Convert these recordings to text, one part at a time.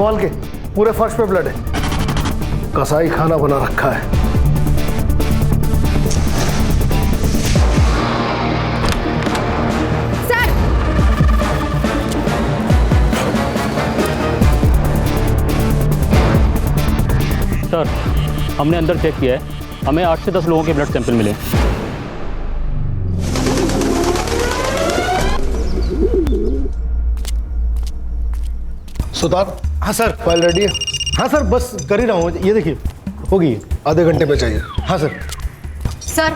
संभाल के, पूरे फर्श पे ब्लड है। कसाई खाना बना रखा है। सर! सर, हमने अंदर चेक किया है, हमें 8 से 10 लोगों के ब्लड सैंपल मिले। सुतार। हाँ सर। फाइल रेडी है? हाँ सर, बस कर ही रहा हूँ। ये देखिए, होगी, आधे घंटे में चाहिए। हाँ सर। सर,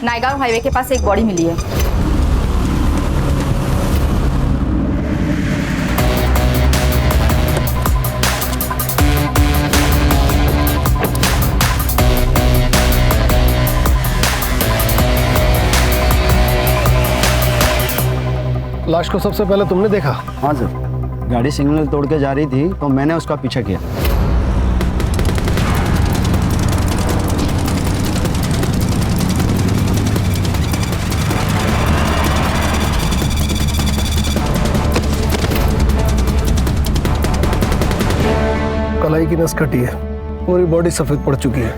नायगांव हाईवे के पास एक बॉडी मिली है। लाश को सबसे पहले तुमने देखा? हाँ सर, गाड़ी सिग्नल तोड़ के जा रही थी तो मैंने उसका पीछा किया। कलाई की नस कटी है, पूरी बॉडी सफेद पड़ चुकी है।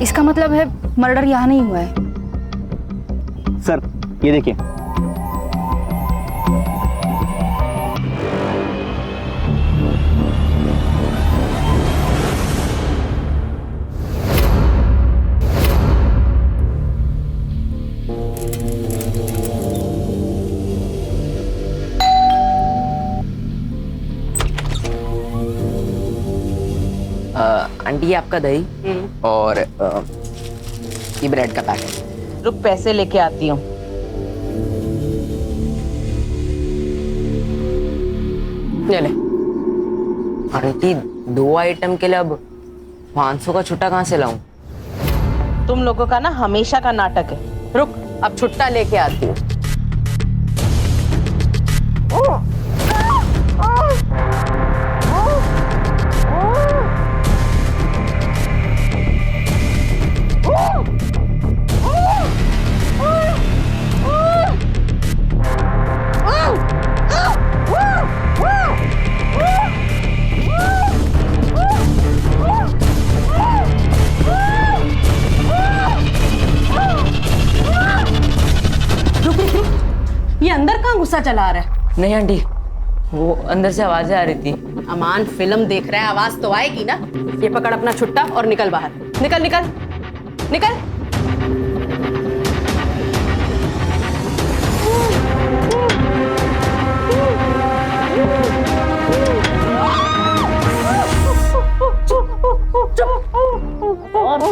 इसका मतलब है मर्डर यहाँ नहीं हुआ है। सर, ये देखिए। आंटी ये आपका दही और ये ब्रेड का पैकेट। रुक, पैसे लेके आती हूँ। ले ले। आंटी 2 आइटम के लिए अब 500 का छुट्टा कहाँ से लाऊं? तुम लोगों का ना हमेशा का नाटक है। रुक, अब छुट्टा लेके आती हूँ। ये अंदर कहाँ गुस्सा चला रहा है? नहीं आंटी, वो अंदर से आवाजें आ रही थी। अमान फिल्म देख रहा है, आवाज तो आएगी ना। ये पकड़ अपना छुट्टा और निकल बाहर। निकल निकल निकल।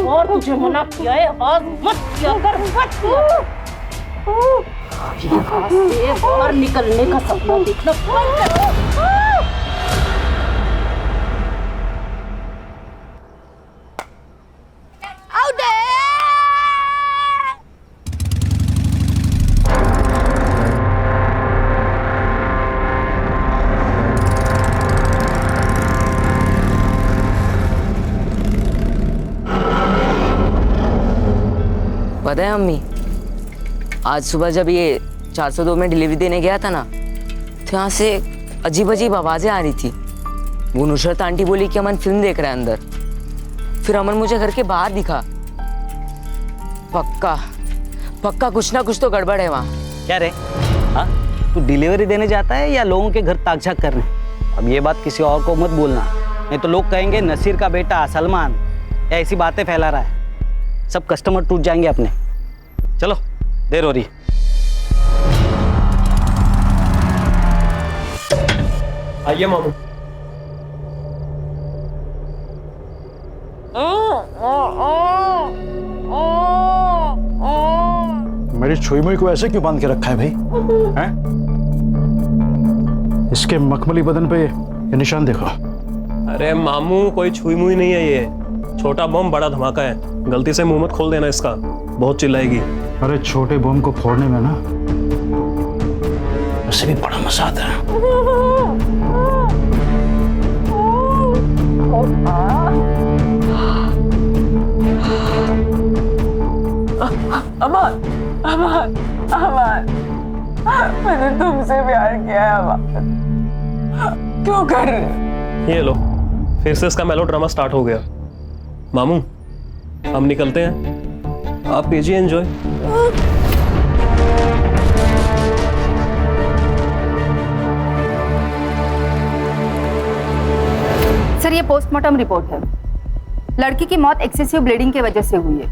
और तुझे मना किया है, आवाज मत किया कर, मत किया। यहाँ से बाहर निकलने का सपना देखना बंद कर। पता है अम्मी, आज सुबह जब ये 402 में डिलीवरी देने गया था ना, तो यहाँ से अजीब अजीब आवाजें आ रही थी। वो नुसरत आंटी बोली कि अमन फिल्म देख रहा है अंदर। फिर अमन मुझे घर के बाहर दिखा। पक्का पक्का कुछ ना कुछ तो गड़बड़ है वहाँ। क्या रे, हाँ तू डिलीवरी देने जाता है या लोगों के घर ताकझाक करने? अब ये बात किसी और को मत बोलना, नहीं तो लोग कहेंगे नसीर का बेटा सलमान या ऐसी बातें फैला रहा है। सब कस्टमर टूट जाएंगे अपने। चलो, देर हो रही। आइए मामू। मेरी छुई मुई को ऐसे क्यों बांध के रखा है भाई? हैं? इसके मखमली बदन पे ये निशान देखो। अरे मामू, कोई छुई मुई नहीं है, ये छोटा बम बड़ा धमाका है। गलती से मुंह मत खोल देना इसका, बहुत चिल्लाएगी। अरे छोटे बम को फोड़ने में ना वैसे भी बड़ा मजा आता है। अमान, अमान, अमान, मैंने तुमसे प्यार किया है अमान। क्यों कर रहे हैं? ये लो, फिर से इसका मेलो ड्रामा स्टार्ट हो गया। मामू, हम निकलते हैं, आप कीजिए एंजॉय। सर, ये पोस्टमार्टम रिपोर्ट है। लड़की की मौत एक्सेसिव ब्लीडिंग की वजह से हुई है,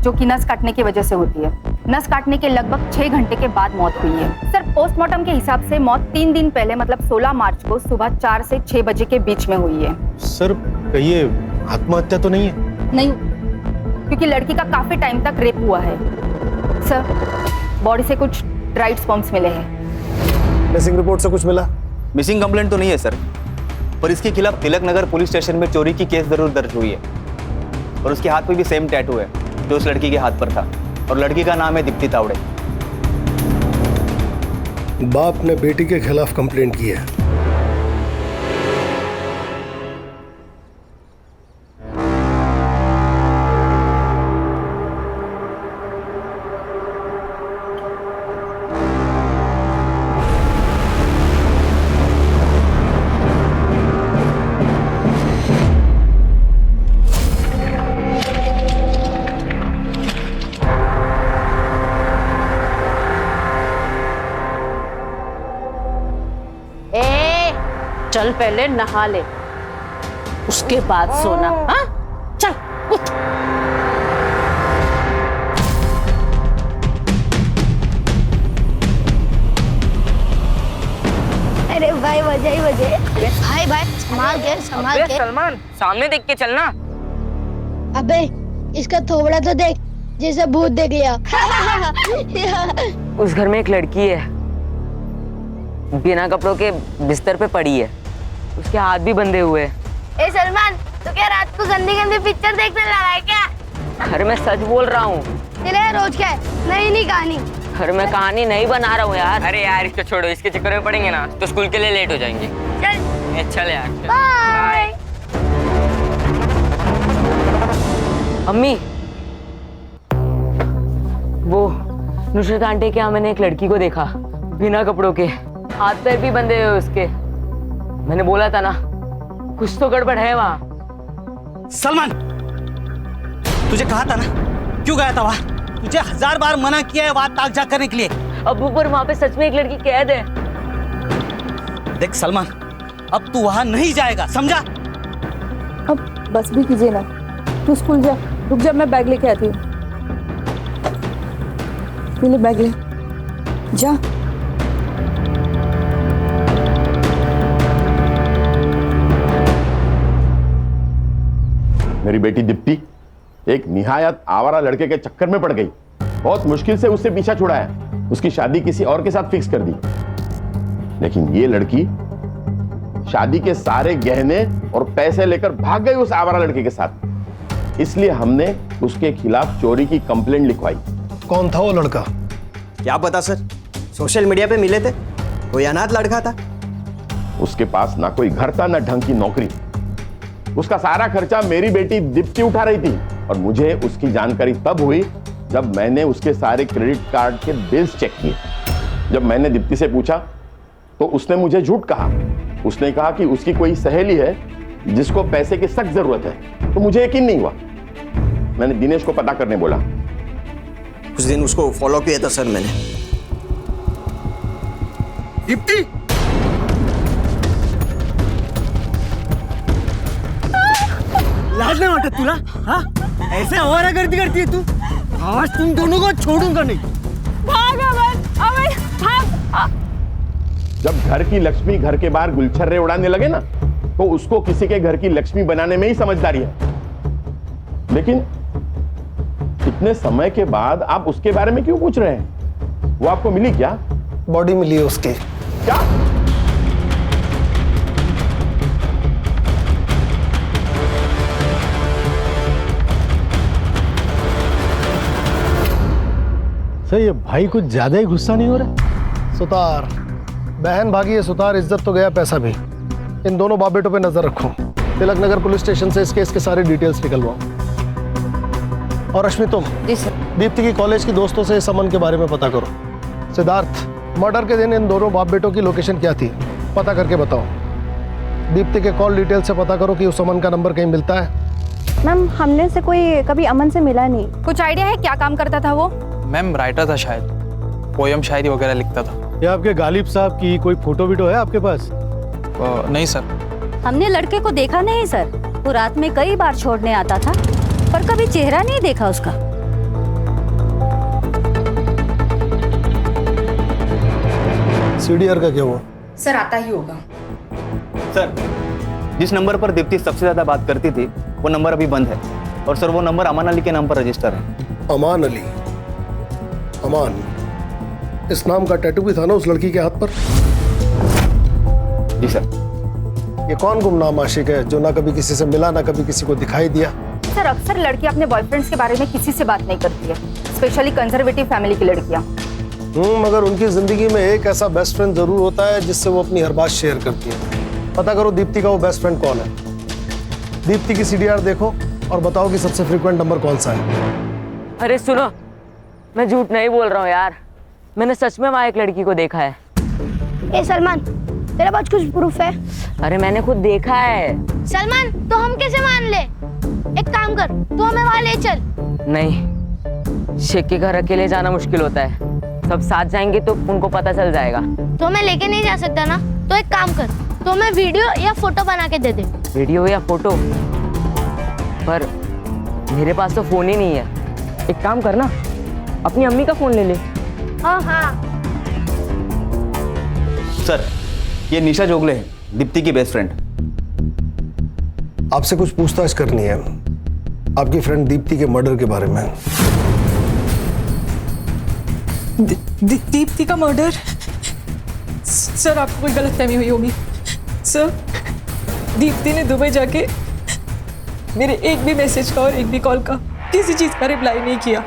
जो कि नस काटने की वजह से होती है। नस काटने के लगभग 6 घंटे के बाद मौत हुई है। सर, पोस्टमार्टम के हिसाब से मौत 3 दिन पहले मतलब 16 मार्च को सुबह 4 से 6 बजे के बीच में हुई है। सर कहिए आत्महत्या तो नहीं है? नहीं, क्योंकि लड़की का काफी टाइम तक रेप हुआ है। सर, बॉडी से कुछ ड्राइड स्पर्म्स मिले हैं। मिसिंग रिपोर्ट से कुछ मिला? मिसिंग कंप्लेंट तो नहीं है सर, पर इसके खिलाफ तिलक नगर पुलिस स्टेशन में चोरी की केस जरूर दर्ज हुई है। और उसके हाथ पे भी सेम टैटू है जो उस लड़की के हाथ पर था, और लड़की का नाम है दीप्ति तावड़े। बाप ने बेटी के खिलाफ कंप्लेंट की है। चल पहले नहा ले, उसके बाद सोना। हाँ, चल उठ। अरे भाई बजाई बजे। भाई भाई संभाल के सलमान, सामने देख के चलना। अबे इसका थोबड़ा तो देख, जैसे भूत देख लिया। उस घर में एक लड़की है, बिना कपड़ों के बिस्तर पे पड़ी है, उसके हाथ भी बंधे हुए हैं। ए सलमान, तू क्या रात को गंदी गंदी पिक्चर देखने लगा है क्या? अरे मैं सच बोल रहा हूँ। तेरे रोज क्या है, नई कहानी। अरे मैं कहानी नहीं बना रहा हूँ यार। अरे यार इसको छोड़ो, इसके चक्कर में पड़ेंगे ना तो स्कूल के लिए लेट हो जाएंगे। चल चल यार, बाय। अम्मी, वो नुसरत आंटी के यहाँ मैंने एक लड़की को देखा, बिना कपड़ों के, हाथ पैर भी बंधे हुए उसके। मैंने बोला था ना, कुछ तो गड़बड़ है वहाँ। सलमान, तुझे कहा था ना, क्यों गया था वहां? तुझे 1000 बार मना किया है वहां ताक झाक करने के लिए। अब ऊपर वहाँ पे सच में एक लड़की कैद है। देख सलमान, अब तू वहां नहीं जाएगा, समझा? अब बस भी कीजिए ना, तू स्कूल जा, रुक जा, मैं बैग लेके आती हूँ। ले बैग ले, जा। मेरी बेटी दीप्ति एक निहायत आवारा लड़के के चक्कर में पड़ गई। बहुत मुश्किल से उससे पीछा छुड़ाया, उसकी शादी किसी और के साथ फिक्स कर दी। लेकिन ये लड़की शादी के सारे गहने और पैसे लेकर भाग गई उस आवारा लड़के के साथ। इसलिए हमने उसके खिलाफ चोरी की कंप्लेंट लिखवाई। कौन था वो लड़का? क्या पता सर, सोशल मीडिया पे मिले थे, कोई अनाथ लड़का था। उसके पास ना कोई घर था ना ढंग की नौकरी। उसका सारा खर्चा मेरी बेटी दीप्ति उठा रही थी, और मुझे उसकी जानकारी तब हुई जब मैंने उसके सारे क्रेडिट कार्ड के बिल्स चेक किए। जब मैंने दीप्ति से पूछा तो उसने मुझे झूठ कहा। उसने कहा कि उसकी कोई सहेली है जिसको पैसे की सख्त जरूरत है। तो मुझे यकीन नहीं हुआ, मैंने दिनेश को पता करने बोला। कुछ दिन उसको फॉलो किया था सर मैंने। दीप्ति, लाज नहीं वाटत तुला? हाँ, ऐसे आवारा गर्दी करती है तू? आज तुम दोनों को छोड़ूंगा नहीं। भाग अमन, भाग। जब घर की लक्ष्मी घर के बाहर गुलछर्रे उड़ाने लगे ना, तो उसको किसी के घर की लक्ष्मी बनाने में ही समझदारी है। लेकिन इतने समय के बाद आप उसके बारे में क्यों पूछ रहे हैं? वो आपको मिली क्या? बॉडी मिली है उसकी। क्या? सर ये भाई कुछ ज्यादा ही गुस्सा नहीं हो रहा? सुतार, बहन भागी है सुतार, इज्जत तो गया, पैसा भी। इन दोनों बाप बेटों पे नजर रखो। तिलक नगर पुलिस स्टेशन से इस केस के सारे डिटेल्स निकलवाओ। और रश्मि तुम दीप्ति की कॉलेज की दोस्तों से इस अमन के बारे में पता करो। सिद्धार्थ, मर्डर के दिन इन दोनों बाप बेटों की लोकेशन क्या थी पता करके बताओ। दीप्ति के कॉल डिटेल से पता करो कि उस अमन का नंबर कहीं मिलता है। मैम हमने से कोई कभी अमन से मिला नहीं। कुछ आइडिया है क्या काम करता था वो? मैम राइटर था शायद, पोयम शायरी वगैरह लिखता था। ये आपके गालिब साहब की कोई फोटो वीटो है आपके पास? नहीं सर। हमने लड़के को देखा नहीं सर, वो रात में कई बार छोड़ने आता था पर कभी चेहरा नहीं देखा उसका। सीडीआर का क्या हुआ? सर आता ही होगा। सर, जिस नंबर पर दीप्ति सबसे ज्यादा बात करती थी वो नंबर अभी बंद है, और सर वो नंबर अमान अली के नाम पर रजिस्टर है। अमान अली? अमान, इस नाम का टैटू भी था ना उस लड़की के हाथ पर? जी सर। ये कौन गुमनाम आशिक है जो ना कभी किसी से मिला ना कभी किसी को दिखाई दिया? सर अक्सर लड़की अपने बॉयफ्रेंड्स के बारे में किसी से बात नहीं करती है, स्पेशली कंजर्वेटिव फैमिली की लड़कियां। मगर उनकी जिंदगी में एक ऐसा बेस्ट फ्रेंड जरूर होता है जिससे वो अपनी हर बात शेयर करती है। पता करो दीप्ति का वो बेस्ट फ्रेंड कौन है। दीप्ति की सीडीआर देखो और बताओ कि सबसे फ्रीक्वेंट नंबर कौन सा है। अरे सुनो, मैं झूठ नहीं बोल रहा हूँ यार, मैंने सच में वहाँ एक लड़की को देखा है। ए सलमान, तेरे पास कुछ प्रूफ है? अरे मैंने खुद देखा है। सलमान, तो हम कैसे मान ले? एक काम कर, तू हमें वहाँ ले चल। नहीं, शेख के घर अकेले जाना मुश्किल होता है, सब साथ जाएंगे तो उनको पता चल जाएगा। तो हमें लेके नहीं जा सकता ना, तो एक काम कर, तो हमें वीडियो या फोटो बना के दे दे। वीडियो या फोटो? पर मेरे पास तो फोन ही नहीं है। एक काम करना, अपनी अम्मी का फोन ले ले। हाँ। सर, ये निशा जोगले है, दीप्ति की बेस्ट फ्रेंड। आपसे कुछ पूछताछ करनी है आपकी फ्रेंड दीप्ति के मर्डर के बारे में। दीप्ति का मर्डर? सर आपको कोई गलतफहमी हुई होगी। सर दीप्ति ने दुबई जाके मेरे एक भी मैसेज का और एक भी कॉल का किसी चीज का रिप्लाई नहीं किया।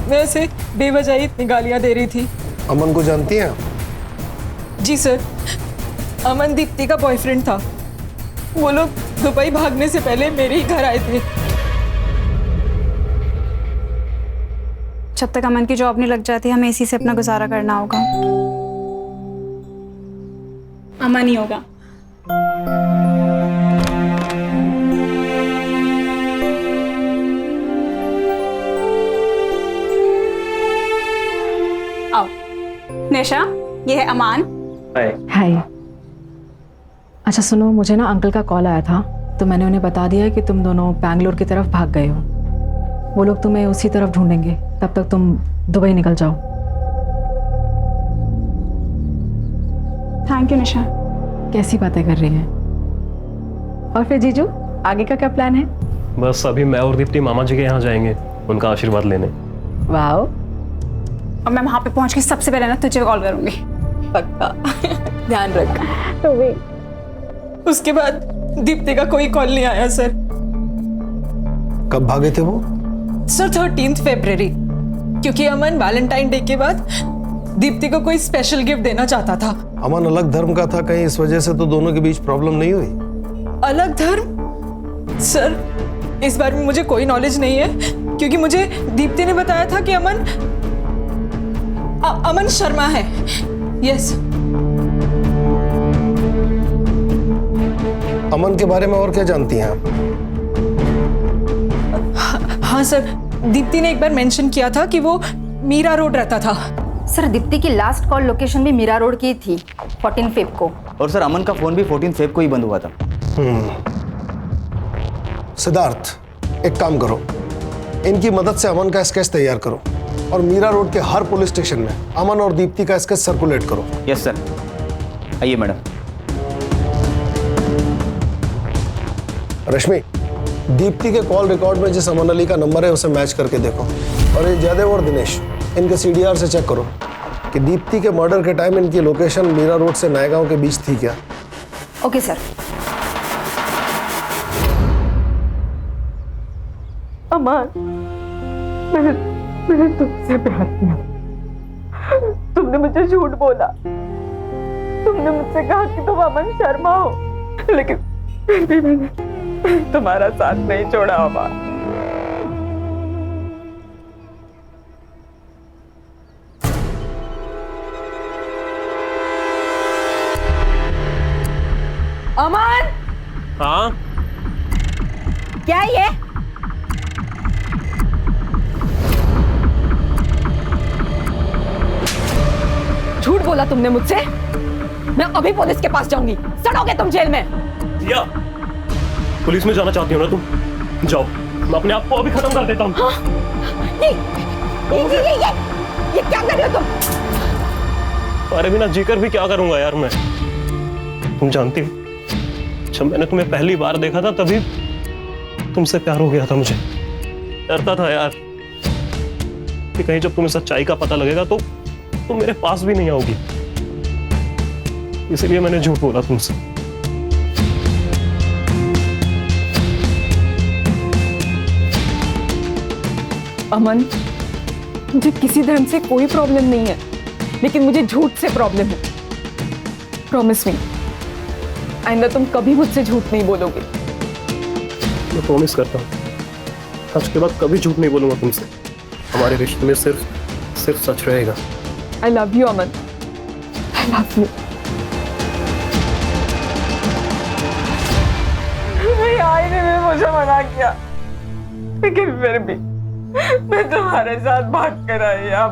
मैं उसे बेवजह ही इतनी गालियां दे रही थी। अमन को जानती हैं? जी सर, अमन दीप्ति का बॉयफ्रेंड था। वो लोग दुबई भागने से पहले मेरे ही घर आए थे। जब तक अमन की जॉब नहीं लग जाती हमें इसी से अपना गुजारा करना होगा। अमन ही होगा। आओ निशा, ये है अमान। हाय। अच्छा सुनो, मुझे ना अंकल का कॉल आया था तो मैंने उन्हें बता दिया कि तुम दोनों बैंगलोर की तरफ भाग गए हो। वो लोग तुम्हें उसी तरफ ढूंढेंगे, तब तक तुम दुबई निकल जाओ। थैंक यू निशा। कैसी बातें कर रही हैं? और फिर जीजू, आगे का क्या प्लान है? बस अभी मैं और दीप्ति मामा जी के यहाँ जाएंगे उनका आशीर्वाद लेने। वाह। और मैं वहां पे पहुंच के सबसे पहले ना तुझे कॉल करूंगी। पक्का। ध्यान रख। तो वे उसके बाद दीप्ति का कोई कॉल नहीं आया सर। कब भागे थे वो? सर 13 फरवरी, क्योंकि अमन वैलेंटाइन डे के बाद दीप्ति को कोई स्पेशल गिफ्ट देना चाहता था। अमन अलग धर्म का था, कहीं इस वजह से तो दोनों के बीच प्रॉब्लम नहीं हुई? अलग धर्म? सर इस बारे में मुझे कोई नॉलेज नहीं है, क्योंकि मुझे दीप्ति ने बताया था कि अमन शर्मा है। यस। अमन के बारे में और क्या जानती हैं आप? हाँ सर, दीप्ति ने एक बार मेंशन किया था कि वो मीरा रोड रहता था। सर दीप्ति की लास्ट कॉल लोकेशन भी मीरा रोड की थी 14 फेब को। और सर अमन का फोन भी 14 फेब को ही बंद हुआ था। सिद्धार्थ, एक काम करो, इनकी मदद से अमन का स्केच तैयार करो और मीरा रोड के हर पुलिस स्टेशन में अमन और दीप्ति का स्केच सर्कुलेट करो। Yes sir. आइए मैडम। रश्मि, दीप्ति के कॉल रिकॉर्ड में जिस अमन अली का नंबर है उसे मैच करके देखो। और ये जयदेव और दिनेश, इनके सीडीआर से चेक करो कि दीप्ति के मर्डर के टाइम इनकी लोकेशन मीरा रोड से नएगांव के बीच थी क्या। Okay sir. अमान, मैंने तुमसे प्यार किया। तुमने मुझे झूठ बोला। तुमने मुझसे कहा कि तुम अमन शर्मा हो, लेकिन फिर भी मैंने तुम्हारा साथ नहीं छोड़ा अमान। हाँ क्या है ये? झूठ बोला तुमने मुझसे। मैं अभी पुलिस के पास जाऊंगी, सड़ोगे तुम जेल में। दिया, पुलिस में जाना चाहती हो ना तुम? जाओ, मैं अपने आप को अभी खत्म कर देता हूँ। हाँ? ये क्या कर रहे हो तुम? अरे बिना जीकर भी क्या करूंगा यार मैं। तुम जानती हो, जब मैंने तुम्हें पहली बार देखा था तभी तुमसे प्यार हो गया था मुझे। डरता था यार कि कहीं जब तुम्हें सच्चाई का पता लगेगा तो तुम मेरे पास भी नहीं आओगी, इसलिए मैंने झूठ बोला तुमसे। अमन, मुझे किसी धर्म से कोई प्रॉब्लम नहीं है, लेकिन मुझे झूठ से प्रॉब्लम है। प्रॉमिस मी, आइंदा तुम कभी मुझसे झूठ नहीं बोलोगे। मैं प्रॉमिस करता हूँ, आज के बाद कभी झूठ नहीं बोलूंगा तुमसे। हमारे रिश्ते में सिर्फ सच रहेगा। I love you Aman, I love you. आईने में मुझे मना किया, लेकिन फिर भी मैं तुम्हारे साथ भाग कर आई यहाँ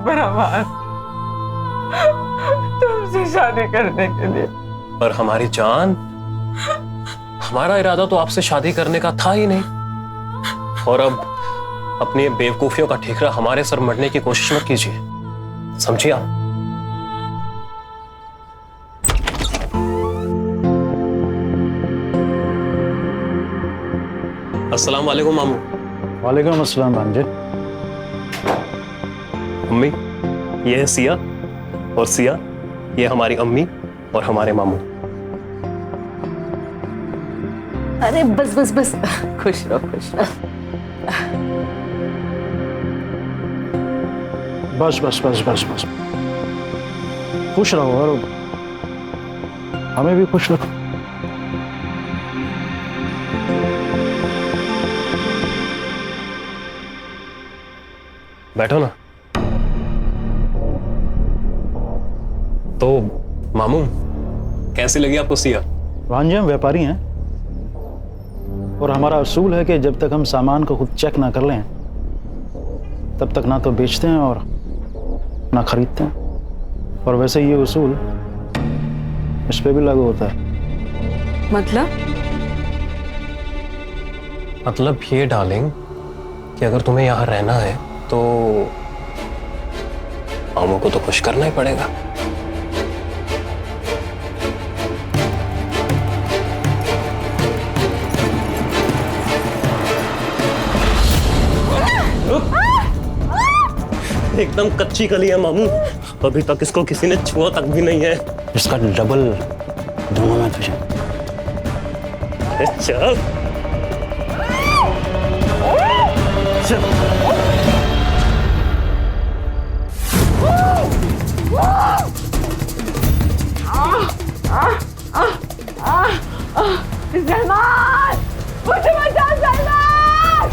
तुमसे शादी करने के लिए। पर हमारी जान, हमारा इरादा तो आपसे शादी करने का था ही नहीं। और अब अपनी बेवकूफियों का ठिकरा हमारे सर मरने की कोशिश मत कीजिए, समझिए आप? अस्सलाम वालेकुम मामू। वालेकुम अस्सलाम भांजे। अम्मी, ये है सिया, और सिया ये हमारी अम्मी और हमारे मामू। अरे बस बस बस, खुश रहो खुश रहो। बस बस बस बस बस, खुश रहो और हमें भी खुश रखो। बैठो ना। तो मामू, कैसी लगी आपको सिया? भांजे, हम व्यापारी हैं और हमारा असूल है कि जब तक हम सामान को खुद चेक ना कर लें तब तक ना तो बेचते हैं और ना खरीदते हैं। और वैसे ये उसूल इस पे भी लागू होता है। मतलब ये डार्लिंग कि अगर तुम्हें यहाँ रहना है तो मामू को तो खुश करना ही पड़ेगा। एकदम कच्ची कली है मामू, अभी तक इसको किसी ने छुआ तक भी नहीं है। इसका डबल दूंगा मैं तुझे। चल सलमान, मुझे बचा सलमान।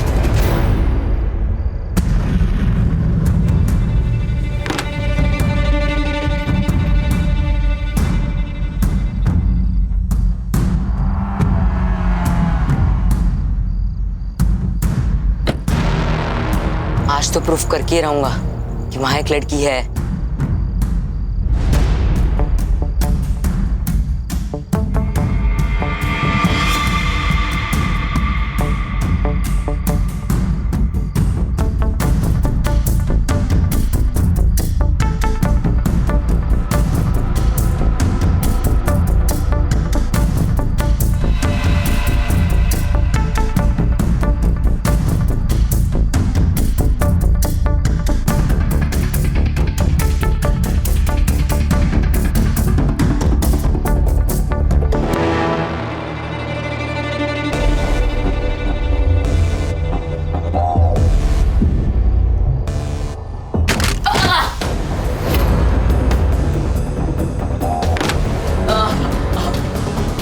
आज तो प्रूफ करके ही रहूंगा कि वहां एक लड़की है।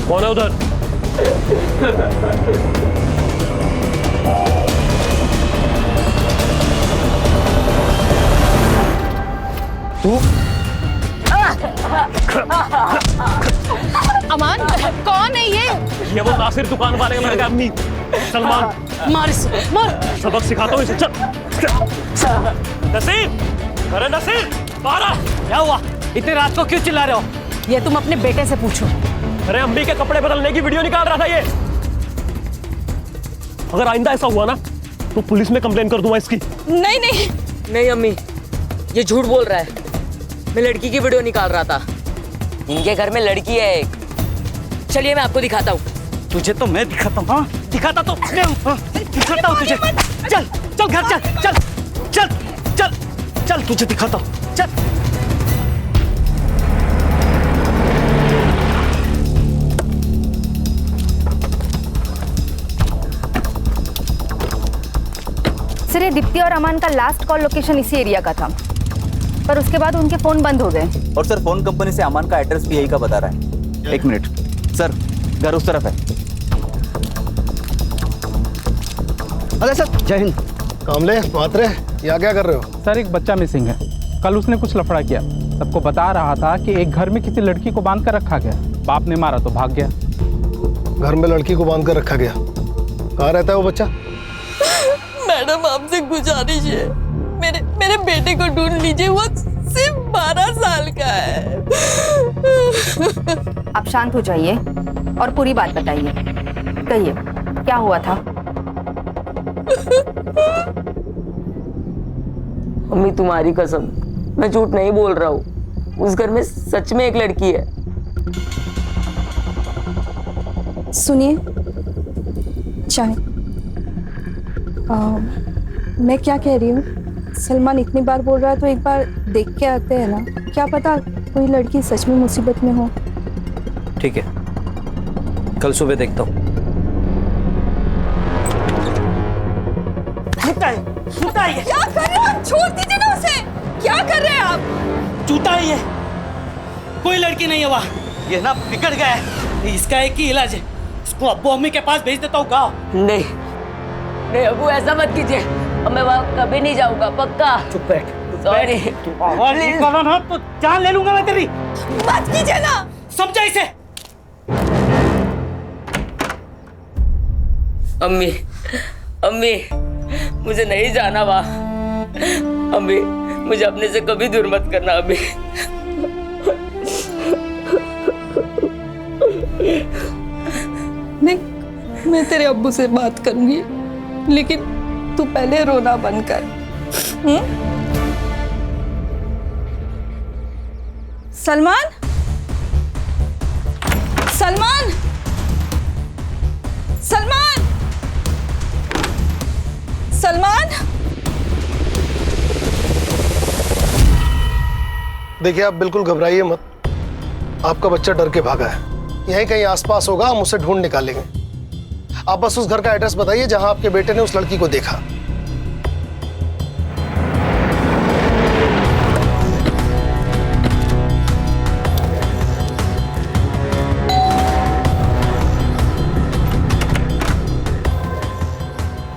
कौन है उधर? तू? अमान कौन है ये वो नासिर दुकान वाले का लड़का अम्मी। सलमान मार इसे मार। सबक सिखाता हूँ इसे। चल नसीर, अरे नसीर बाहर आ। क्या हुआ? इतने रात को क्यों चिल्ला रहे हो? ये तुम अपने बेटे से पूछो। अरे अम्मी के कपड़े बदलने की वीडियो निकाल रहा था ये। अगर आइंदा ऐसा हुआ ना तो पुलिस में कंप्लेन कर दूंगा इसकी। नहीं नहीं नहीं अम्मी, ये झूठ बोल रहा है। मैं लड़की की वीडियो निकाल रहा था। इनके घर में लड़की है एक। चलिए मैं आपको दिखाता हूँ। तुझे तो मैं दिखाता हूँ। हाँ दिखाता तो मैं हूँ। हाँ, दिखाता हूँ तुझे। चल चल घर चल चल चल चल चल तुझे दिखाता हूँ। चल। सर ये दीप्ति और अमान का लास्ट कॉल लोकेशन इसी एरिया का था, पर उसके बाद उनके फोन बंद हो गए। और सर फोन कंपनी से अमान का एड्रेस भी यही का बता रहा है। एक मिनट सर, घर उस तरफ है। अरे सर जय हिंद। कामले मात्रे यहाँ क्या कर रहे हो? सर एक बच्चा मिसिंग है। कल उसने कुछ लफड़ा किया, सबको बता रहा था कि एक घर में किसी लड़की को बांध कर रखा गया। बाप ने मारा तो भाग गया। घर में लड़की को बांध कर रखा गया? कहाँ रहता है वो बच्चा? मैडम आपसे गुजारिश है, मेरे बेटे को ढूंढ लीजिए, वो सिर्फ 12 साल का है। आप शांत हो जाइए और पूरी बात बताइए। कहिए क्या हुआ था? अम्मी तुम्हारी कसम, मैं झूठ नहीं बोल रहा हूँ। उस घर में सच में एक लड़की है। सुनिए चाय। मैं क्या कह रही हूँ, सलमान इतनी बार बोल रहा है तो एक बार देख के आते हैं ना। क्या पता कोई लड़की सच में मुसीबत में हो। ठीक है, कल सुबह देखता हूँ। क्या कर रहे हो आप? छोड़ दीजिए ना उसे। क्या कर रहे हैं आप? जूता ही है, कोई लड़की नहीं है वहाँ। ये ना बिगड़ गया है, इसका एक ही इलाज है। इसको अब्बू अम्मी के पास भेज देता हूँ गाँव। नहीं नहीं अबू, ऐसा मत कीजिए। अब मैं वहाँ कभी नहीं जाऊंगा, पक्का। चुप बैठ। सॉरी। आवाज निकाला ना तो जान ले लूंगा मैं तेरी। मत कीजिए ना। समझा इसे? अम्मी अम्मी, मुझे नहीं जाना वहाँ। अम्मी मुझे अपने से कभी दूर मत करना अम्मी। नहीं, मैं तेरे अब्बू से बात करूंगी, लेकिन तू पहले रोना बंद कर। सलमान, सलमान, सलमान, सलमान। देखिए आप बिल्कुल घबराइए मत। आपका बच्चा डर के भागा है। यहीं कहीं आसपास होगा, हम उसे ढूंढ निकालेंगे। आप बस उस घर का एड्रेस बताइए जहां आपके बेटे ने उस लड़की को देखा।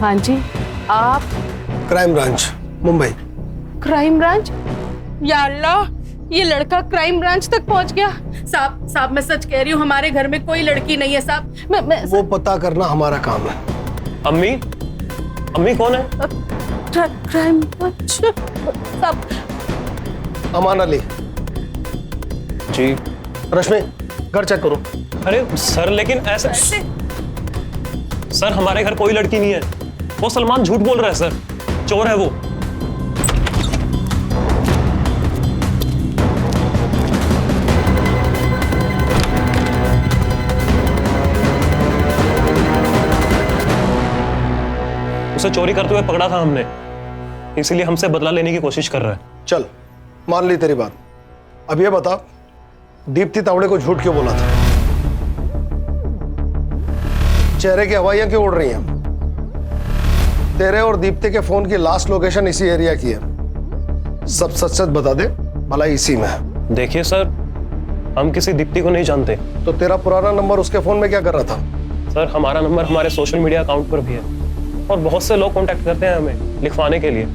हाँ जी, आप? Crime branch Mumbai. Crime branch? या अल्लाह, ये लड़का क्राइम ब्रांच तक पहुंच गया। साहब मैं सच कह रही हूँ, हमारे घर में कोई लड़की नहीं है साहब। मैं वो पता करना हमारा काम है। अम्मी, अम्मी कौन है? क्राइम ब्रांच साहब। अमान अली जी। रश्मि घर चेक करो। अरे सर लेकिन ऐसे सर, हमारे घर कोई लड़की नहीं है। वो सलमान झूठ बोल रहा है सर, चोर है वो। उसे चोरी करते हुए पकड़ा था हमने, इसलिए हमसे बदला लेने की कोशिश कर रहा है। चल मान ली तेरी बात। अब ये बता, दीप्ति तावड़े को झूठ क्यों बोला था? चेहरे की हवाइयां क्यों उड़ रही हैं? तेरे और दीप्ति के फोन की लास्ट लोकेशन इसी एरिया की है। सब सच सच बता दे, भला इसी में है। देखिए सर, हम किसी दीप्ति को नहीं जानते। तो तेरा पुराना नंबर उसके फोन में क्या कर रहा था? सर हमारा नंबर हमारे सोशल मीडिया अकाउंट पर भी है और बहुत से लोग कांटेक्ट करते हैं हमें लिखवाने के लिए।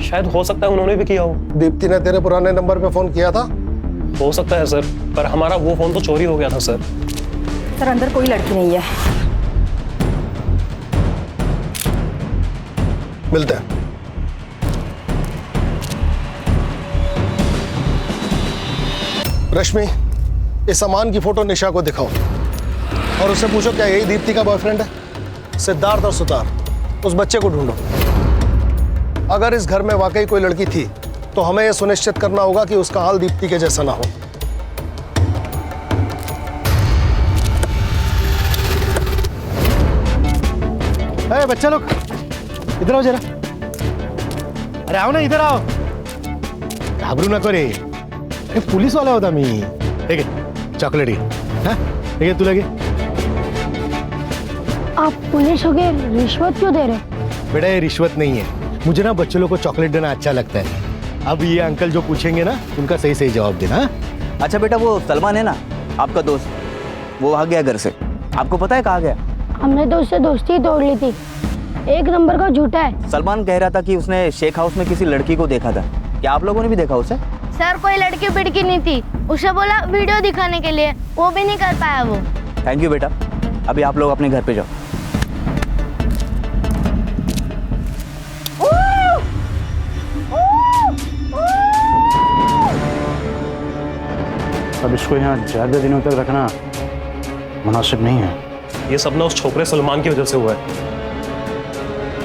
शायद हो सकता है उन्होंने भी किया हो। दीप्ति ने तेरे पुराने नंबर पे फोन किया था? हो सकता है सर, पर हमारा वो फोन तो चोरी हो गया था सर। सर अंदर कोई लड़की नहीं है। मिलते हैं। रश्मि, इस अमान की फोटो निशा को दिखाओ और उससे पूछो क्या यही दीप्ति का बॉयफ्रेंड है। सिद्धार्थ और सुतार, उस बच्चे को ढूंढो। अगर इस घर में वाकई कोई लड़की थी तो हमें यह सुनिश्चित करना होगा कि उसका हाल दीप्ति के जैसा ना हो। अरे बच्चा लोग इधर आओ जरा। अरे आओ ना, इधर आओ। घाबरू ना करे, पुलिस वाला होता मी। ठीक है, चॉकलेट ठीक है, तू लगे। आप पुलिस हो गए, रिश्वत क्यों दे रहे? बेटा ये रिश्वत नहीं है, मुझे ना बच्चों लोग को चॉकलेट देना अच्छा लगता है। अब ये अंकल जो पूछेंगे ना उनका सही सही जवाब देना। अच्छा बेटा, वो सलमान है ना आपका दोस्त, वो भाग गया घर से। आपको पता है कहाँ गया? हमने तो उससे दोस्ती तोड़ ली थी। एक नंबर का झूठा है। सलमान कह रहा था कि उसने शेख हाउस में किसी लड़की को देखा था। क्या आप लोगों ने भी देखा उसे? सर कोई लड़की बिड़की नहीं थी, उसे बोला वीडियो दिखाने के लिए, वो भी नहीं कर पाया वो। थैंक यू बेटा, अभी आप लोग अपने घर पे जाओ। अब इसको यहाँ ज्यादा दिनों तक रखना मुनासिब नहीं है। ये सब ना उस छोकरे सलमान की वजह से हुआ है,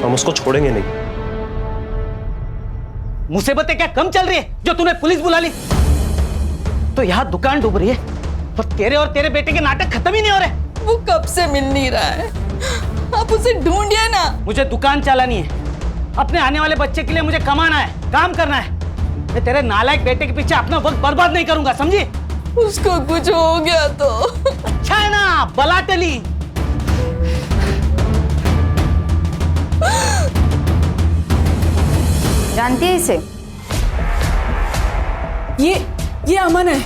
हम उसको छोड़ेंगे नहीं। मुसीबतें क्या कम चल रही है जो तूने पुलिस बुला ली? तो यहाँ दुकान डूब रही है और तेरे और तेरे बेटे के नाटक खत्म ही नहीं हो रहे। वो कब से मिल नहीं रहा है, आप उसे ढूंढिए ना। मुझे दुकान चलानी है, अपने आने वाले बच्चे के लिए मुझे कमाना है, काम करना है। मैं तेरे नालायक बेटे के पीछे अपना वक्त बर्बाद नहीं करूंगा, समझी? उसको कुछ हो गया तो अच्छा है ना, बला टली। जानती है इसे? ये अमन है।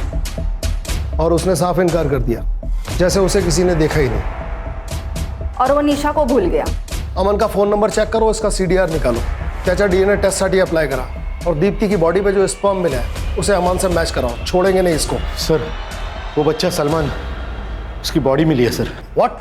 और उसने साफ इनकार कर दिया, जैसे उसे किसी ने देखा ही नहीं। और वो निशा को भूल गया। अमन का फोन नंबर चेक करो, इसका CDR निकालो। चाचा डीएनए टेस्ट साठी अप्लाई करा और दीप्ति की बॉडी पे जो स्पर्म मिला है उसे अमन से मैच कराओ, छोड़ेंगे नहीं इसको। सर वो बच्चा सलमान, उसकी बॉडी मिली है सर। व्हाट?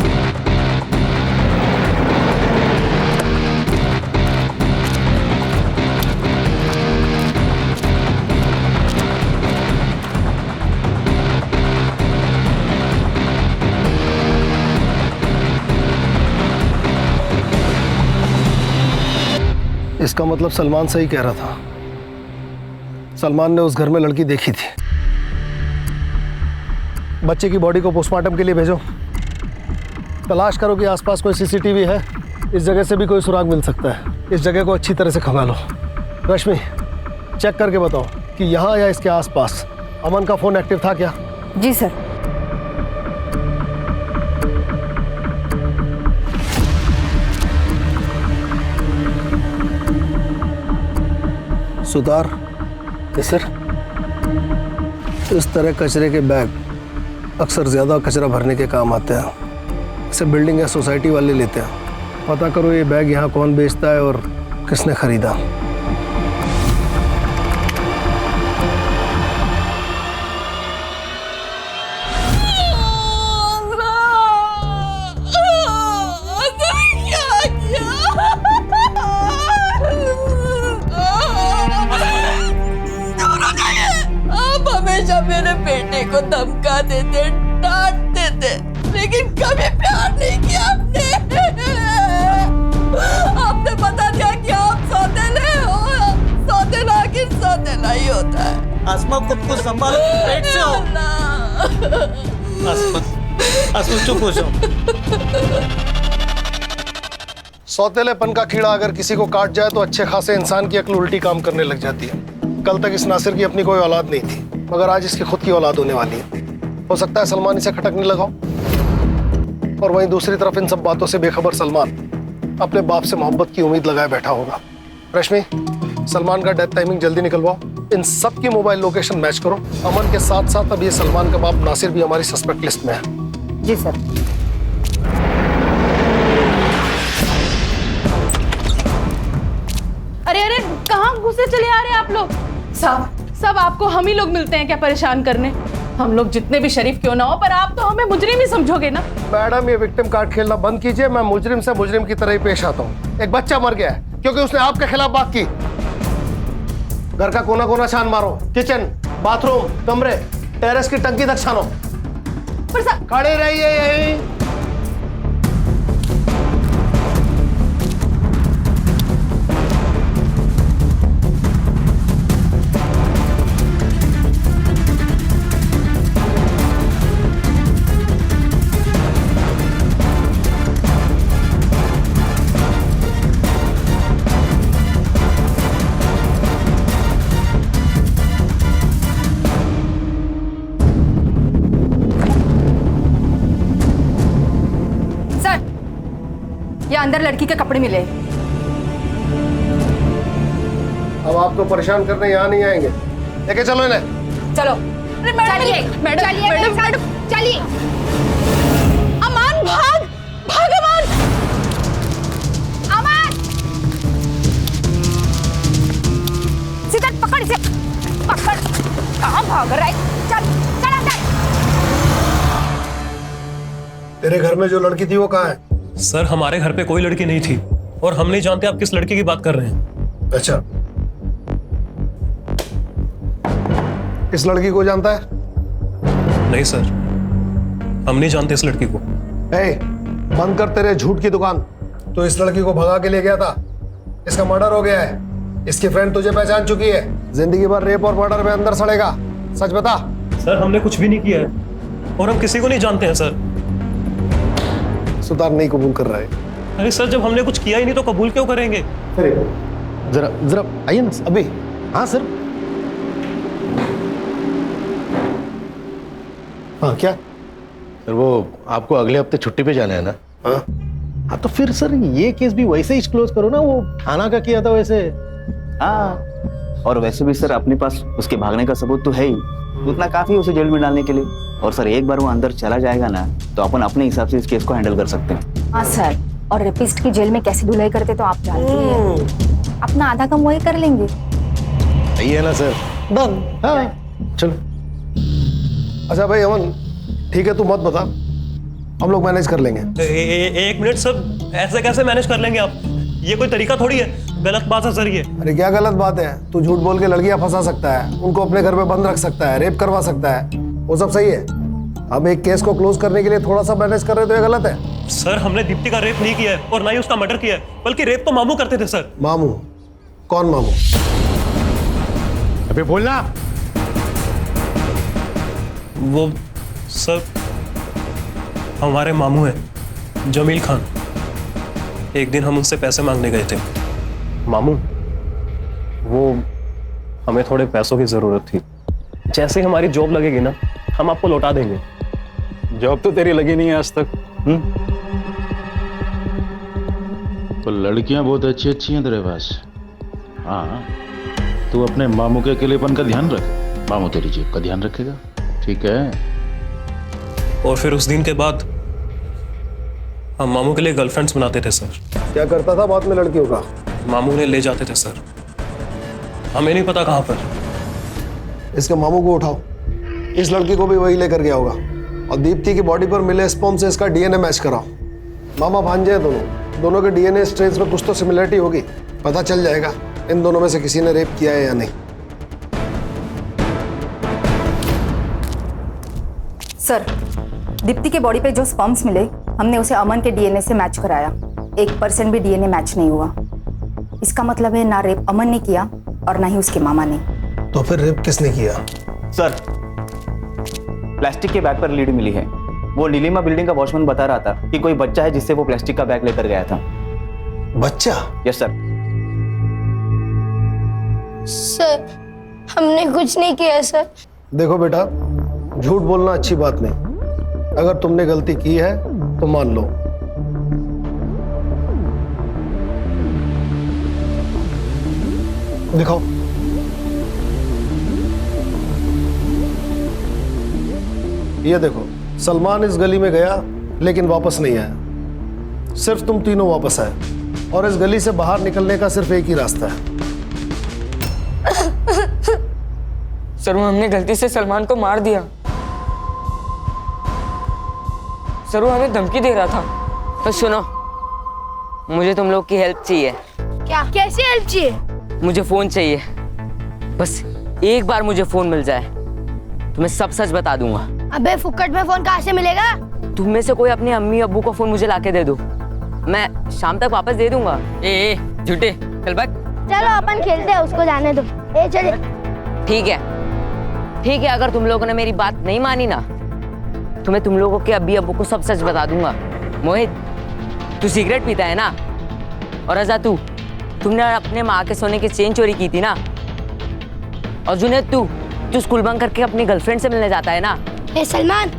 इसका मतलब सलमान सही कह रहा था, सलमान ने उस घर में लड़की देखी थी। बच्चे की बॉडी को पोस्टमार्टम के लिए भेजो। तलाश करो कि आसपास कोई CCTV है, इस जगह से भी कोई सुराग मिल सकता है। इस जगह को अच्छी तरह से खंगालो। रश्मि चेक करके बताओ कि यहाँ या इसके आसपास अमन का फोन एक्टिव था क्या? जी सर। सुतार, सर इस तरह कचरे के बैग अक्सर ज़्यादा कचरा भरने के काम आते हैं। इसे बिल्डिंग या सोसाइटी वाले लेते हैं। पता करो ये बैग यहाँ कौन बेचता है और किसने खरीदा। हमेशा मेरे बेटे को धमका देते, डांटते थे, लेकिन कभी प्यार नहीं किया आपने बता दिया कि आप सौतेले हो। सौतेला आखिर सौतेला ही होता है। आसमा खुद को संभालो, पेट से हो। आसमा चुप हो जाओ। सौतेलेपन का कीड़ा अगर किसी को काट जाए तो अच्छे खासे इंसान की अक्ल उल्टी काम करने लग जाती है। कल तक इस नासिर की अपनी कोई औलाद नहीं थी, मगर आज इसकी खुद की औलाद होने वाली है। हो सकता है सलमान इसे खटकने लगाओ। और वहीं दूसरी तरफ इन सब बातों से बेखबर सलमान अपने बाप से मोहब्बत की उम्मीद लगाए बैठा होगा। रश्मि सलमान का डेथ टाइमिंग जल्दी निकलवाओ, इन सब की मोबाइल लोकेशन मैच करो। अमन के साथ साथ अब ये सलमान का बाप नासिर भी हमारी सस्पेक्ट लिस्ट में है। जी सर। अरे अरे कहाँ घुसे चले आ रहे हैं आप लोग? साहब सब आपको हम ही लोग मिलते हैं क्या परेशान करने? हम लोग जितने भी शरीफ क्यों ना हो, पर आप तो हमें मुजरिम ही समझोगे ना। मैडम, ये विक्टिम कार्ड खेलना बंद कीजिए। मैं मुजरिम से मुजरिम की तरह ही पेश आता हूँ। एक बच्चा मर गया है क्योंकि उसने आपके खिलाफ बात की। घर का कोना कोना छान मारो, किचन, बाथरूम, कमरे, टेरेस की टंकी तक छानो। खड़े रहिए यहीं। अंदर लड़की के कपड़े मिले। अब आपको परेशान करने यहाँ नहीं आएंगे। लेके चलो इन्हें। चलो। चलिए मैडम, चलिए। अमान, भाग भाग अमान। अमान, सीधा पकड़ इसे, पकड़। कहाँ भाग रहा है? चल चल अंदर। तेरे घर में जो लड़की थी वो कहाँ है? सर, हमारे घर पे कोई लड़की नहीं थी और हम नहीं जानते आप किस लड़की की बात कर रहे हैं। अच्छा, इस लड़की को जानता है? नहीं सर, हम नहीं जानते इस लड़की को। बंद कर तेरे झूठ की दुकान। तो इस लड़की को भगा के ले गया था, इसका मर्डर हो गया है। इसकी फ्रेंड तुझे पहचान चुकी है। जिंदगी भर रेप और मर्डर में अंदर सड़ेगा। सच बता। सर, हमने कुछ भी नहीं किया है और हम किसी को नहीं जानते हैं सर। सुतार नहीं कबूल कर रहा है। अरे सर, जब हमने कुछ किया ही नहीं तो कबूल क्यों करेंगे? जरा जरा आइए ना अभी। हाँ सर। हाँ क्या सर, वो आपको अगले हफ्ते छुट्टी पे जाना है ना? हाँ तो फिर सर ये केस भी वैसे ही क्लोज करो ना। वो थाना का किया था वैसे। हाँ, और वैसे भी सर अपने पास उसके भागने का सबूत तो है ही, उतना काफी है उसे जेल में डालने के लिए। और सर एक बार वो अंदर चला जाएगा ना तो अपन अपने हिसाब से इस केस को हैंडल कर सकते हैं। हाँ सर, और रेपिस्ट की जेल में कैसी धुलाई करते तो आप जानते हैं। अपना आधा काम वही कर लेंगे। सही है ना सर? डन। हाँ चलो। अच्छा भाई अमन, ठीक है, तू मत बता, हम लोग मैनेज कर लेंगे। एक मिनट सर, ऐसे कैसे मैनेज कर लेंगे आप? ये कोई तरीका थोड़ी है, गलत बात है सर ये। अरे क्या गलत बात है? तू झूठ बोल के लड़कियां फंसा सकता है, उनको अपने घर में बंद रख सकता है, रेप करवा सकता है, वो सब सही है। अब एक केस को क्लोज करने के लिए थोड़ा सा मैनेज कर रहे तो ये गलत है? सर, हमने दीप्ति का रेप नहीं किया है और ना ही उसका मर्डर किया है, बल्कि रेप तो मामू करते थे सर। मामू? कौन मामू? अबे बोलना। वो सर हमारे मामू हैं, जमील खान। एक दिन हम उनसे पैसे मांगने गए थे। मामू, वो हमें थोड़े पैसों की जरूरत थी। जैसे ही हमारी जॉब लगेगी ना, हम आपको लौटा देंगे। जॉब तो तेरी लगी नहीं है आज तक। तो लड़कियां बहुत अच्छी अच्छी हैं तेरे पास। हाँ, तू अपने मामू के अकेलेपन का ध्यान रख, मामू तेरी जेब का ध्यान रखेगा। ठीक है? और फिर उस दिन के बाद हम मामू के लिए गर्लफ्रेंड्स बनाते थे सर। क्या करता था बाद में लड़कियों का? मामू ने ले जाते थे सर, हमें नहीं पता कहाँ पर। इसके मामू को उठाओ, इस लड़की को भी वही लेकर गया होगा, और दीप्ति की बॉडी पर मिले स्पर्म से इसका डीएनए मैच कराओ। मामा भांजे हैं दोनों के डीएनए स्ट्रेन्स में कुछ तो सिमिलरिटी होगी। पता चल जाएगा इन दोनों में से किसी ने रेप किया है या नहीं। सर, दीप्ति के बॉडी पे जो स्पर्म्स मिले, हमने उसे अमन के डीएनए से मैच कराया। 1% भी डीएनए मैच नहीं हुआ। इसका मतलब है ना रेप अमन ने किया और ना ही उसके मामा ने। तो फिर रेप किसने किया? सर, प्लास्टिक के बैग पर लीड मिली है। वो नीलिमा बिल्डिंग का वॉचमैन बता रहा था कि कोई बच्चा है जिससे वो प्लास्टिक का बैग लेकर गया था। बच्चा? Yes sir. सर, हमने कुछ नहीं किया सर। देखो बेटा, झूठ बोलना अच्छी बात नहीं। अगर तुमने गलती की है तो मान लो। दिखाओ। ये देखो, सलमान इस गली में गया लेकिन वापस नहीं आया। सिर्फ तुम तीनों वापस आए, और इस गली से बाहर निकलने का सिर्फ एक ही रास्ता है। सर वो हमने गलती से सलमान को मार दिया। सर वो हमें धमकी दे रहा था। तो सुनो, मुझे तुम लोग की हेल्प चाहिए। क्या? कैसे हेल्प चाहिए? मुझे फोन चाहिए, बस एक बार मुझे फोन मिल जाए तो मैं सब सच बता दूंगा। अबे फुक्कट में फोन कहाँ से मिलेगा? तुम में से कोई अपने अम्मी अब्बू का फोन मुझे लाके दे दो, मैं शाम तक वापस दे दूंगा। ए झूठे, चल भाग। चलो अपन खेलते हैं, उसको जाने दो। ए चले। ठीक है, अगर तुम लोगों ने मेरी बात नहीं मानी ना तो मैं तुम लोगों के अब्बी अब्बू को सब सच बता दूंगा। मोहित, तू सिगरेट पीता है ना? और रजा, तुमने अपने माँ के सोने की चेन चोरी की थी ना? और जुनैद, तू स्कूल बंक करके अपनी गर्लफ्रेंड से मिलने जाता है ना? ए सलमान,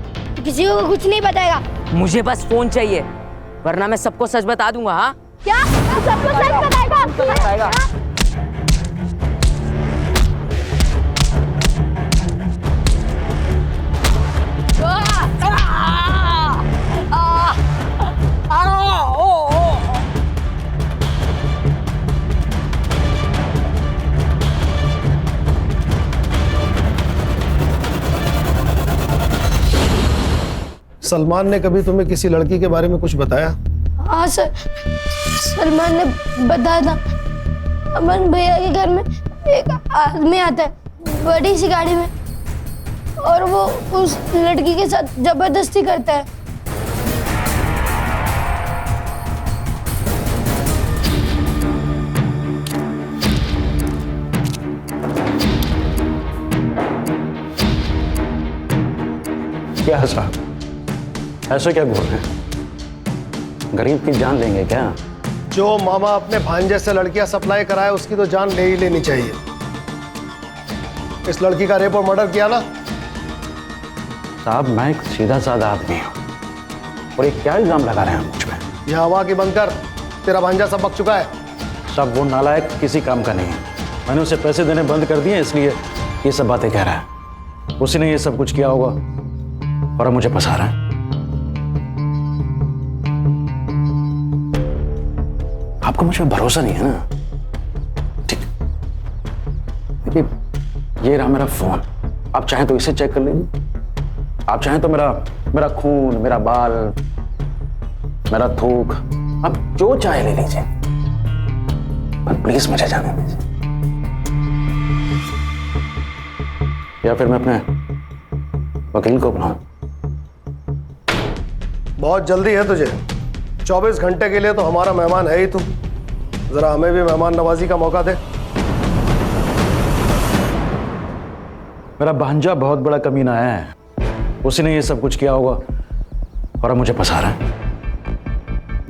किसी को कुछ नहीं बताएगा। मुझे बस फोन चाहिए, वरना मैं सबको सच बता दूंगा। हाँ क्या? तू सबको सच बताएगा? सलमान ने कभी तुम्हें किसी लड़की के बारे में कुछ बताया? हाँ सर, सलमान ने बताया था। अमन भैया के घर में एक आदमी आता है बड़ी सी गाड़ी में, और वो उस लड़की के साथ जबरदस्ती करता है। क्या है साहब, ऐसे क्या बोल रहे हैं? गरीब की जान लेंगे क्या? जो मामा अपने भांजे से लड़कियां सप्लाई कराए उसकी तो जान ले ही लेनी चाहिए। इस लड़की का रेप और मर्डर किया ना? साहब मैं एक सीधा साधा आदमी हूँ, और ये क्या इल्जाम लगा रहे हैं मुझ पे? यहाँ हवा की बंद कर, तेरा भांजा सब बक चुका है। साहब वो नालायक किसी काम का नहीं है, मैंने उसे पैसे देने बंद कर दिए इसलिए ये सब बातें कह रहा है। उसी ने ये सब कुछ किया होगा और अब मुझे फंसा रहा है। आपको मुझ पर भरोसा नहीं है ना? ठीक, देखिए ये रहा मेरा फोन, आप चाहें तो इसे चेक कर लीजिए, आप चाहें तो मेरा खून, मेरा बाल, मेरा थूक, आप जो चाहे ले लीजिए, पर प्लीज मुझे जाने दीजिए, या फिर मैं अपने वकील को बुलाऊं। बहुत जल्दी है तुझे, 24 घंटे के लिए तो हमारा मेहमान है ही तू, जरा हमें भी मेहमान नवाजी का मौका दे। मेरा भांजा बहुत बड़ा कमीना है, उसी ने ये सब कुछ किया होगा और अब मुझे फंसा रहा है।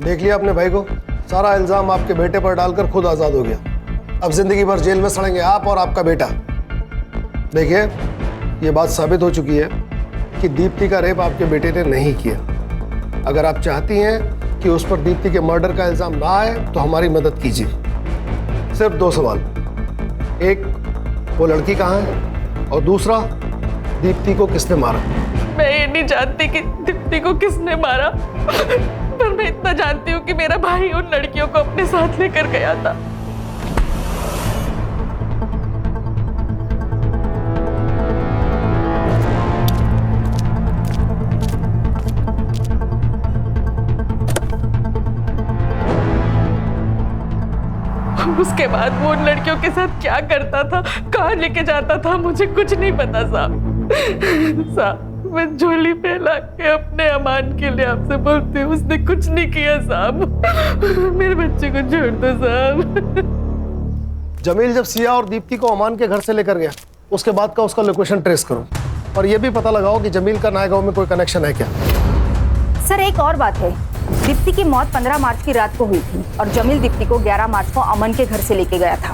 देख लिया अपने भाई को, सारा इल्जाम आपके बेटे पर डालकर खुद आजाद हो गया। अब जिंदगी भर जेल में सड़ेंगे आप और आपका बेटा। देखिए ये बात साबित हो चुकी है कि दीप्ति का रेप आपके बेटे ने नहीं किया। अगर आप चाहती हैं कि उस पर दीप्ति के मर्डर का इल्जाम ना आए तो हमारी मदद कीजिए। सिर्फ 2 सवाल, एक वो लड़की कहाँ है, और दूसरा दीप्ति को किसने मारा? मैं ये नहीं जानती कि दीप्ति को किसने मारा, पर मैं इतना जानती हूँ कि मेरा भाई उन लड़कियों को अपने साथ लेकर गया था। उसके बाद वो उन लड़कियों के साथ क्या करता था, कहाँ लेके जाता था, मुझे कुछ नहीं पता साहब। मैं झोली फैला के अपने अमान के लिए आपसे बोलती हूँ, उसने कुछ नहीं किया साहब। मेरे बच्चे को छोड़ दो साहब। जमील जब सिया और दीप्ति को अमान के घर से लेकर गया, उसके बाद का उसका लोकेशन ट्रेस करो और ये भी पता लगाओ कि जमील का नायगांव में कोई कनेक्शन है क्या। सर एक और बात है, दीप्ति की मौत 15 मार्च की रात को हुई थी और जमील दीप्ति को 11 मार्च को अमन के घर से लेके गया था।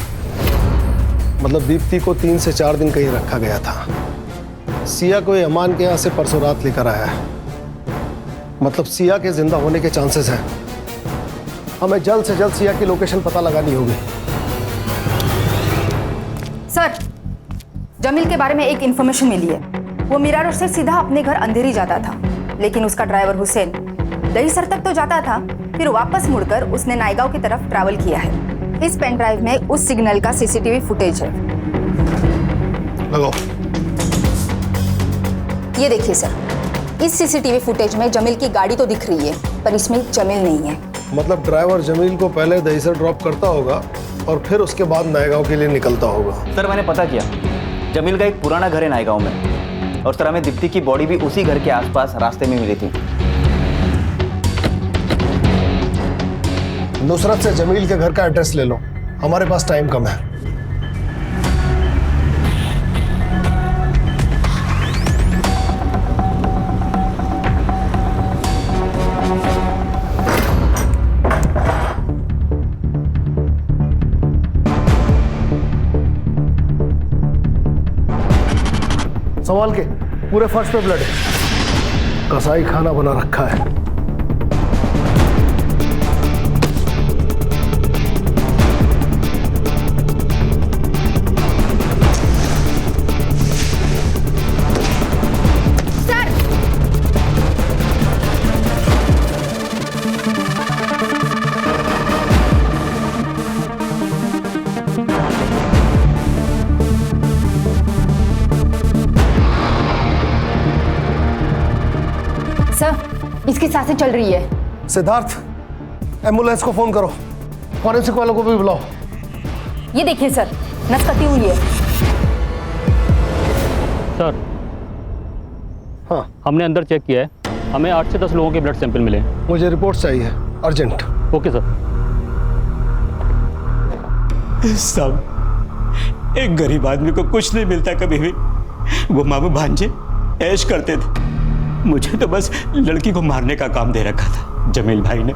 मतलब दीप्ति को 3 से 4 दिन कहीं रखा गया था। सिया को अमान के यहाँ से परसों रात लेकर आया है, मतलब सिया के जिंदा होने के चांसेस हैं। हमें जल्द से जल्द सिया की लोकेशन पता लगानी होगी। सर जमील के बारे में एक इंफॉर्मेशन मिली है, वो मीरा रोड से सीधा अपने घर अंधेरी जाता था, लेकिन उसका ड्राइवर हुसैन दहीसर तक तो जाता था, फिर वापस मुड़कर उसने नायगांव की तरफ ट्रैवल किया है। इस पेन ड्राइव में उस सिग्नल का सीसीटीवी फुटेज है। लगाओ। ये देखिए सर, इस सीसीटीवी फुटेज में जमील की गाड़ी तो दिख रही है, पर इसमें जमील नहीं है। मतलब ड्राइवर जमील को पहले दहीसर ड्रॉप करता होगा और फिर उसके बाद नएगांव के लिए निकलता होगा। सर मैंने पता किया, जमील का एक पुराना घर है नएगांव में, और सर हमें दीप्ति की बॉडी भी उसी घर के आसपास रास्ते में मिली थी। नुसरत से जमील के घर का एड्रेस ले लो, हमारे पास टाइम कम है। संभाल के, पूरे फर्श पे ब्लड है, कसाई खाना बना रखा है। इसकी सांसें चल रही है। सिद्धार्थ, एम्बुलेंस को फोन करो, फॉरेंसिक वालों को भी बुलाओ। ये देखिए सर, नस कटी हुई है। सर, हाँ, हमने अंदर चेक किया है, हमें 8 से 10 लोगों के ब्लड सैंपल मिले। मुझे रिपोर्ट चाहिए, अर्जेंट। Okay sir. साहब, एक गरीब आदमी को कुछ नहीं मिलता कभी भी, वो मामू भांजे ऐश करते थे। मुझे तो बस लड़की को मारने का काम दे रखा था जमील भाई ने।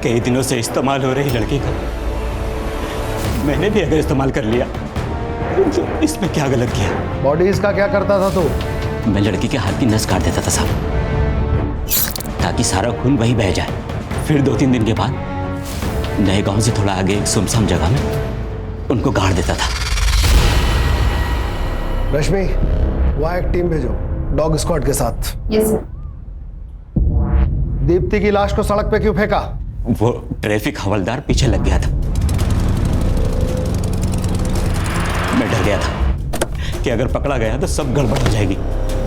कई दिनों से इस्तेमाल हो रही लड़की का मैंने भी अगर इस्तेमाल कर लिया तो इसमें क्या गलत किया? बॉडी इसका क्या करता था तू? मैं लड़की के हाथ की नस काट देता था साहब, ताकि सारा खून वही बह जाए। फिर 2-3 दिन के बाद नए गांव से थोड़ा आगे एक सुनसान जगह में उनको गाड़ देता था। रश्मि, वहां एक टीम भेजो डॉग स्क्वाड के साथ। Yes sir. दीप्ति की लाश को सड़क पे क्यों फेंका? वो ट्रैफिक हवलदार पीछे लग गया था। मैं डर गया था कि अगर पकड़ा गया तो सब गड़बड़ हो जाएगी।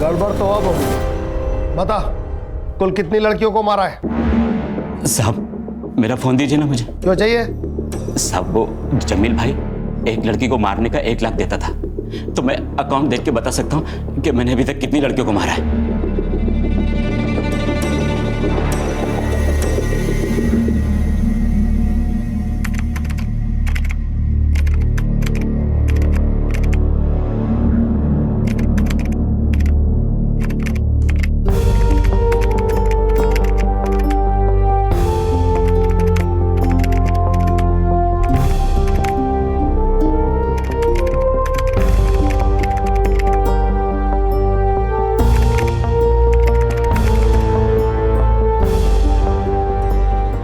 गड़बड़ तो अब होगी। बता, कुल कितनी लड़कियों को मारा है? साहब, मेरा फोन दीजिए ना मुझे। क्यों चाहिए? साहब, वो जमील भाई एक लड़की को मारने का 1 लाख देता था, तो मैं अकाउंट देख के बता सकता हूँ कि मैंने अभी तक कितनी लड़कियों को मारा है।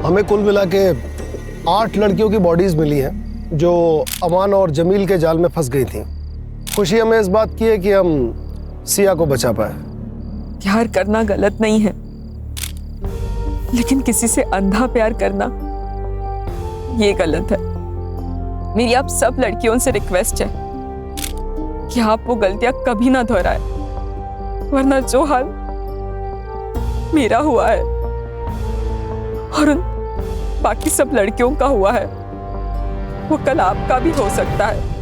हमें कुल मिला के 8 लड़कियों की बॉडीज मिली हैं जो अमान और जमील के जाल में फंस गई थी। खुशी हमें इस बात की है कि हम सिया को बचा पाए। प्यार करना गलत नहीं है, लेकिन किसी से अंधा प्यार करना ये गलत है। मेरी आप सब लड़कियों से रिक्वेस्ट है कि आप वो गलतियां कभी ना दोहराए, वरना जो हाल मेरा हुआ है और उन बाकी सब लड़कियों का हुआ है वो कल आपका भी हो सकता है।